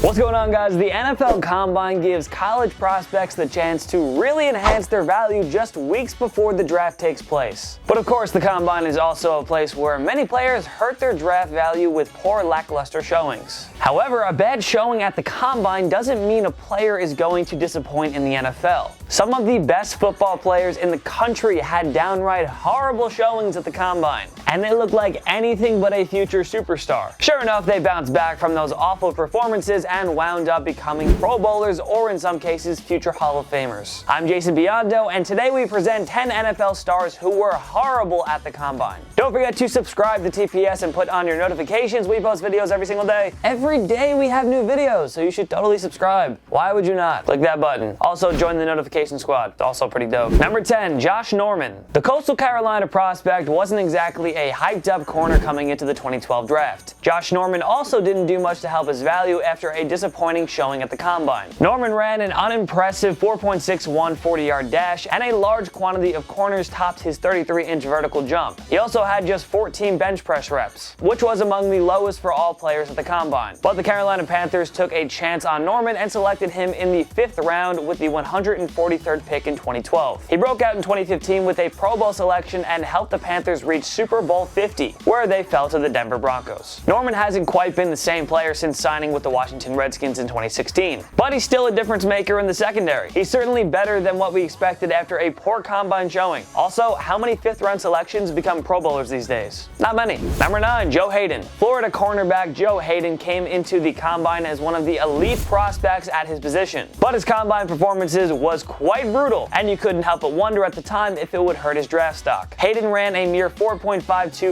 What's going on, guys? The NFL Combine gives college prospects the chance to really enhance their value just weeks before the draft takes place. But of course, the Combine is also a place where many players hurt their draft value with poor lackluster showings. However, a bad showing at the Combine doesn't mean a player is going to disappoint in the NFL. Some of the best football players in the country had downright horrible showings at the Combine, and they looked like anything but a future superstar. Sure enough, they bounced back from those awful performances and wound up becoming Pro Bowlers or in some cases future Hall of Famers. I'm Jason Biondo, and today we present 10 NFL stars who were horrible at the Combine. Don't forget to subscribe to TPS and put on your notifications. We post videos every single day. Every day we have new videos, so you should totally subscribe. Why would you not? Click that button. Also join the notification squad. It's also pretty dope. Number 10, Josh Norman. The Coastal Carolina prospect wasn't exactly a hyped up corner coming into the 2012 draft. Josh Norman also didn't do much to help his value after a disappointing showing at the Combine. Norman ran an unimpressive 4.61 40-yard dash, and a large quantity of corners topped his 33-inch vertical jump. He also had just 14 bench press reps, which was among the lowest for all players at the Combine. But the Carolina Panthers took a chance on Norman and selected him in the 5th round with the 143rd pick in 2012. He broke out in 2015 with a Pro Bowl selection and helped the Panthers reach Super Bowl 50, where they fell to the Denver Broncos. Norman hasn't quite been the same player since signing with the Washington Redskins in 2016, but he's still a difference maker in the secondary. He's certainly better than what we expected after a poor Combine showing. Also, how many 5th round selections become Pro Bowlers these days? Not many. Number 9, Joe Haden. Florida cornerback Joe Haden came into the Combine as one of the elite prospects at his position, but his Combine performances was quite brutal, and you couldn't help but wonder at the time if it would hurt his draft stock. Haden ran a mere 4.52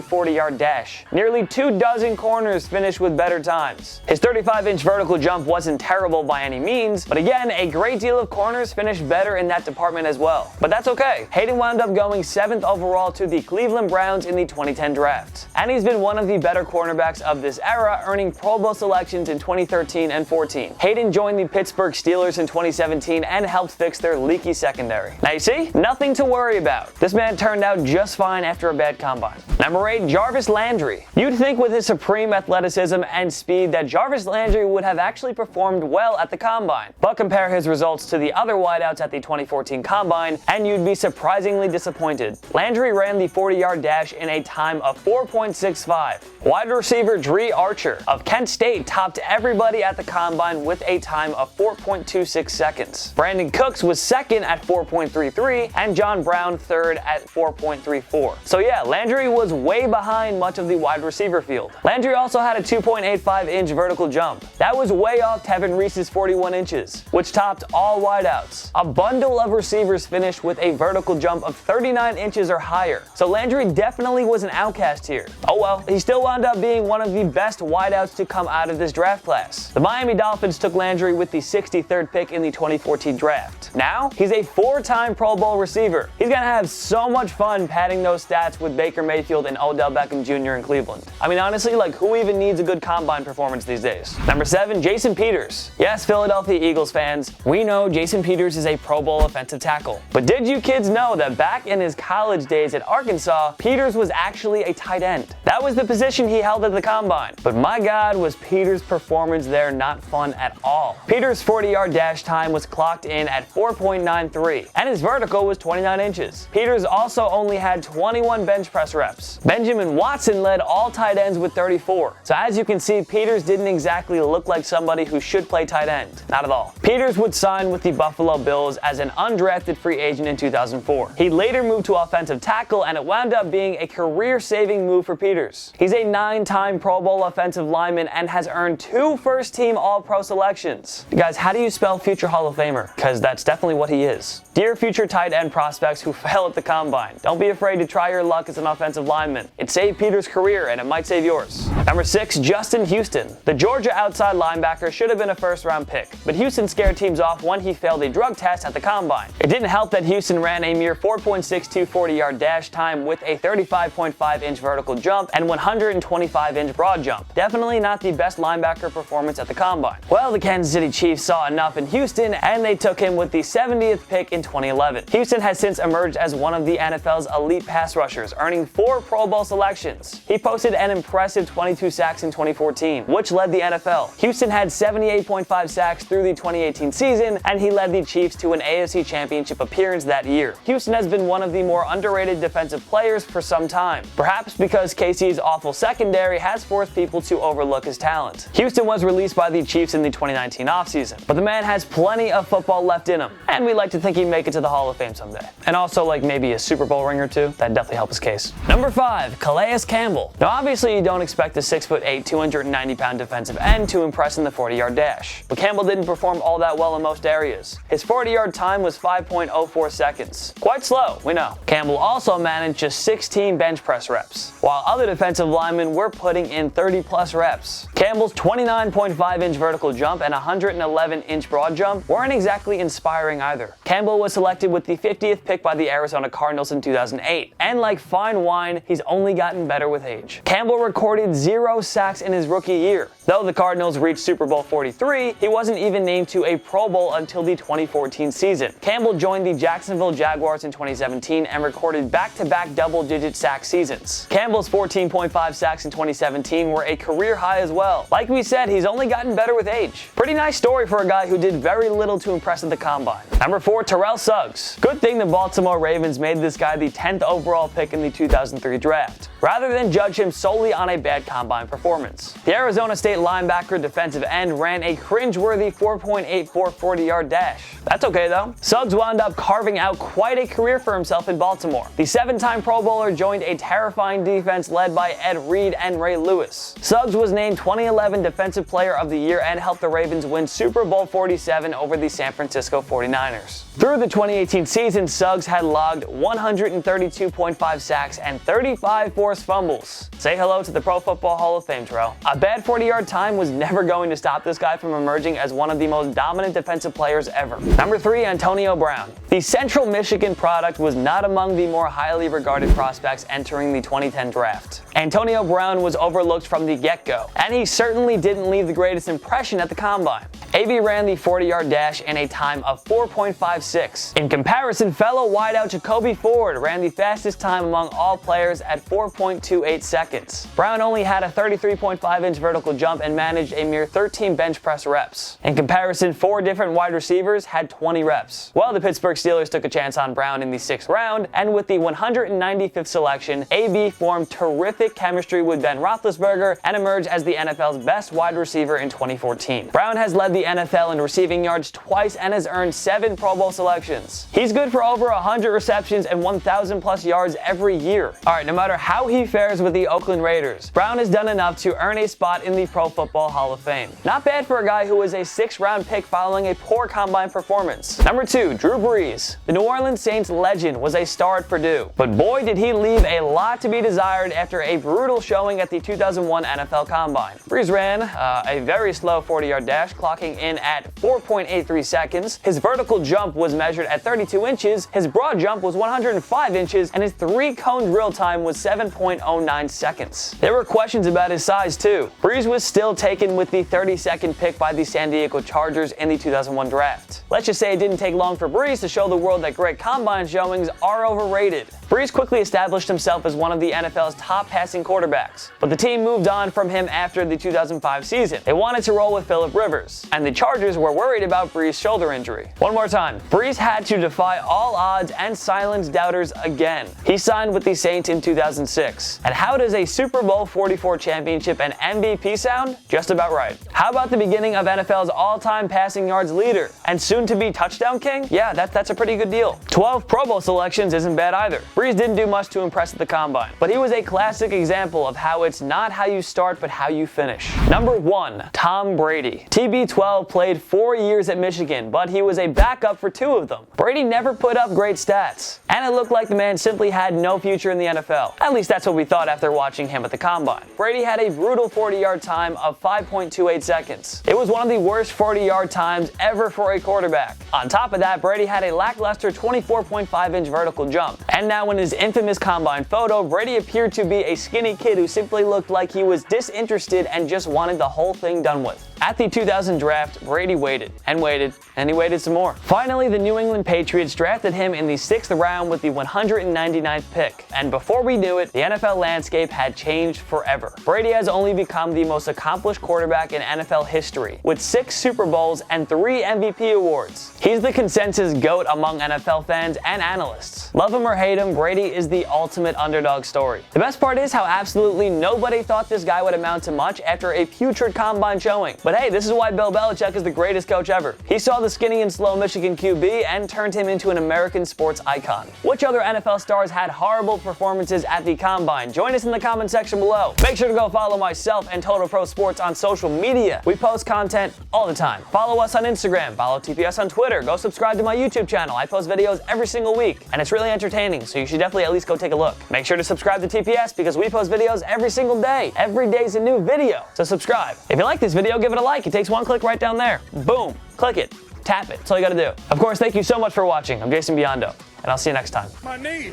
40-yard dash. Nearly 24 corners finished with better times. His 35-inch vertical jump wasn't terrible by any means, but again, a great deal of corners finished better in that department as well. But that's okay. Haden wound up going 7th overall to the Cleveland Browns in the 2010 draft. And he's been one of the better cornerbacks of this era, earning Pro Bowl selections in 2013 and 14. Haden joined the Pittsburgh Steelers in 2017 and helped fix their leaky secondary. Now you see, nothing to worry about. This man turned out just fine after a bad Combine. Number 8, Jarvis Landry. You'd think with his supreme athleticism and speed that Jarvis Landry would have actually performed well at the Combine, but compare his results to the other wideouts at the 2014 Combine and you'd be surprisingly disappointed. Landry ran the 40-yard dash in a time of 4.65. Wide receiver Dre Archer of Kent State topped everybody at the Combine with a time of 4.26 seconds. Brandon Cooks was 2nd at 4.33 and John Brown 3rd at 4.34. So yeah, Landry was way behind much of the wide receiver field. Landry also had a 2.85-inch vertical jump. That was way off Tevin Reese's 41 inches, which topped all wideouts. A bundle of receivers finished with a vertical jump of 39 inches or higher. So Landry definitely was an outcast here. Oh well, he still wound up being one of the best wideouts to come out of this draft class. The Miami Dolphins took Landry with the 63rd pick in the 2014 draft. Now, he's a 4-time Pro Bowl receiver. He's gonna have so much fun padding those stats with Baker Mayfield and Odell Beckham Jr. in Cleveland. I mean, honestly, like, who even needs a good Combine performance these days? Number 7, Jason Peters. Yes, Philadelphia Eagles fans, we know Jason Peters is a Pro Bowl offensive tackle. But did you kids know that back in his college days at Arkansas, Peters was actually a tight end? That was the position he held at the Combine. But my God, was Peters' performance there not fun at all. Peters' 40-yard dash time was clocked in at 4.93, and his vertical was 29 inches. Peters also only had 21 bench press reps. Benjamin Watson led all tight ends with 34. So as you can see, Peters didn't exactly look like somebody who should play tight end. Not at all. Peters would sign with the Buffalo Bills as an undrafted free agent in 2004. He later moved to offensive tackle, and it wound up being a career-saving move for Peters. He's a 9-time Pro Bowl offensive lineman and has earned 2 first-team All-Pro selections. Guys, how do you spell future Hall of Famer? Because that's definitely what he is. Dear future tight end prospects who fail at the Combine, don't be afraid to try your luck as an offensive lineman. It saved Peters' career, and it might save yours. Number 6, Justin Houston. The Georgia outside linebacker should have been a first-round pick, but Houston scared teams off when he failed a drug test at the Combine. It didn't help that Houston ran a mere 4.62 40-yard dash time with a 35.5-inch vertical jump and 125-inch broad jump. Definitely not the best linebacker performance at the Combine. Well, the Kansas City Chiefs saw enough in Houston, and they took him with the 70th pick in 2011. Houston has since emerged as one of the NFL's elite pass rushers, earning 4 Pro Bowl selections. He posted an impressive 22 sacks in 2014, which led the NFL. Houston had 78.5 sacks through the 2018 season, and he led the Chiefs to an AFC Championship appearance that year. Houston has been one of the more underrated defensive players for some time, perhaps because KC's awful secondary has forced people to overlook his talent. Houston was released by the Chiefs in the 2019 offseason, but the man has plenty of football left in him, and we like to think he'd make it to the Hall of Fame someday. And also like maybe a Super Bowl ring or two, that'd definitely help his case. Number 5, Calais Campbell. Now obviously you don't expect a 6'8", 290-pound defensive end to impress in the 40-yard dash, but Campbell didn't perform all that well in most areas. His 40-yard time was 5.04 seconds. Quite slow, we know. Campbell also managed just 16 bench press reps, while other defensive linemen were putting in 30+ reps. Campbell's 29.5-inch vertical jump and 111-inch broad jump weren't exactly inspiring either. Campbell was selected with the 50th pick by the Arizona Cardinals in 2008, and like fine wine, he's only gotten better with age. Campbell recorded 0 sacks in his rookie year. Though the Cardinals reached Super Bowl 43, he wasn't even named to a Pro Bowl until the 2014 season. Campbell joined the Jacksonville Jaguars in 2017 and recorded back-to-back double-digit sack seasons. Campbell's 14.5 sacks in 2017 were a career high as well. Like we said, he's only gotten better with age. Pretty nice story for a guy who did very little to impress at the combine. Number 4, TERRELL SUGGS. Good thing the Baltimore Ravens made this guy the 10th overall pick in the 2003 draft, rather than judge him solely on a bad combine performance. The Arizona State linebacker defensive end ran a cringeworthy 4.84 40-yard dash. That's okay though. Suggs wound up carving out quite a career for himself in Baltimore. The 7-time Pro Bowler joined a terrifying defense led by Ed Reed and Ray Lewis. Suggs was named 2011 Defensive Player of the Year and helped the Ravens win Super Bowl 47 over the San Francisco 49ers. Through the 2018 season, Suggs had logged 132.5 sacks and 35 forced fumbles. Say hello to the Pro Football Hall of Fame, Terrell. A bad 40-yard time was never going to stop this guy from emerging as one of the most dominant defensive players ever. Number 3, Antonio Brown. The Central Michigan product was not among the more highly regarded prospects entering the 2010 draft. Antonio Brown was overlooked from the get-go, and he certainly didn't leave the greatest impression at the combine. AB ran the 40-yard dash in a time of 4.56. In comparison, fellow wideout Jacoby Ford ran the fastest time among all players at 4.28 seconds. Brown only had a 33.5-inch vertical jump and managed a mere 13 bench press reps. In comparison, 4 different wide receivers had 20 reps. Well, the Pittsburgh Steelers took a chance on Brown in the 6th round, and with the 195th selection, AB formed terrific chemistry with Ben Roethlisberger and emerged as the NFL's best wide receiver in 2014. Brown has led the NFL in receiving yards twice and has earned 7 Pro Bowl selections. He's good for over 100 receptions and 1,000+ yards every year. Alright, no matter how he fares with the Oakland Raiders, Brown has done enough to earn a spot in the Pro Football Hall of Fame. Not bad for a guy who was a 6th-round pick following a poor combine performance. Number 2, Drew Brees. The New Orleans Saints legend was a star at Purdue, but boy did he leave a lot to be desired after a brutal showing at the 2001 NFL Combine. Brees ran a very slow 40-yard dash, clocking in at 4.83 seconds. His vertical jump was measured at 32 inches, his broad jump was 105 inches, and his 3-cone drill time was 7.09 seconds. There were questions about his size too. Brees was still taken with the 32nd pick by the San Diego Chargers in the 2001 draft. Let's just say it didn't take long for Brees to show the world that great combine showings are overrated. Brees quickly established himself as one of the NFL's top passing quarterbacks, but the team moved on from him after the 2005 season. They wanted to roll with Phillip Rivers, and the Chargers were worried about Brees' shoulder injury. One more time, Brees had to defy all odds and silence doubters again. He signed with the Saints in 2006. And how does a Super Bowl 44 championship and MVP sound? Just about right. How about the beginning of NFL's all-time passing yards leader and soon-to-be touchdown king? Yeah, that's a pretty good deal. 12 Pro Bowl selections isn't bad either. Brees didn't do much to impress at the combine, but he was a classic example of how it's not how you start but how you finish. Number 1, Tom Brady. TB12 played 4 years at Michigan, but he was a backup for 2 of them. Brady never put up great stats, and it looked like the man simply had no future in the NFL. At least that's what we thought after watching him at the combine. Brady had a brutal 40-yard time of 5.28 seconds. It was one of the worst 40-yard times ever for a quarterback. On top of that, Brady had a lackluster 24.5-inch vertical jump. And now in his infamous combine photo, Brady appeared to be a skinny kid who simply looked like he was disinterested and just wanted the whole thing done with. At the 2000 draft, Brady waited, and waited, and he waited some more. Finally, the New England Patriots drafted him in the 6th round with the 199th pick, and before we knew it, the NFL landscape had changed forever. Brady has only become the most accomplished quarterback in NFL history, with 6 Super Bowls and 3 MVP awards. He's the consensus GOAT among NFL fans and analysts. Love him or hate him, Brady is the ultimate underdog story. The best part is how absolutely nobody thought this guy would amount to much after a putrid combine showing. But hey, this is why Bill Belichick is the greatest coach ever. He saw the skinny and slow Michigan QB and turned him into an American sports icon. Which other NFL stars had horrible performances at the combine? Join us in the comment section below. Make sure to go follow myself and Total Pro Sports on social media. We post content all the time. Follow us on Instagram, follow TPS on Twitter, go subscribe to my YouTube channel. I post videos every single week, and it's really entertaining, so you should definitely at least go take a look. Make sure to subscribe to TPS because we post videos every single day. Every day's a new video, so subscribe. If you like this video, give it a like. It takes one click right down there. Boom. Click it. Tap it. That's all you gotta do. Of course, thank you so much for watching. I'm Jason Biondo, and I'll see you next time. My knee.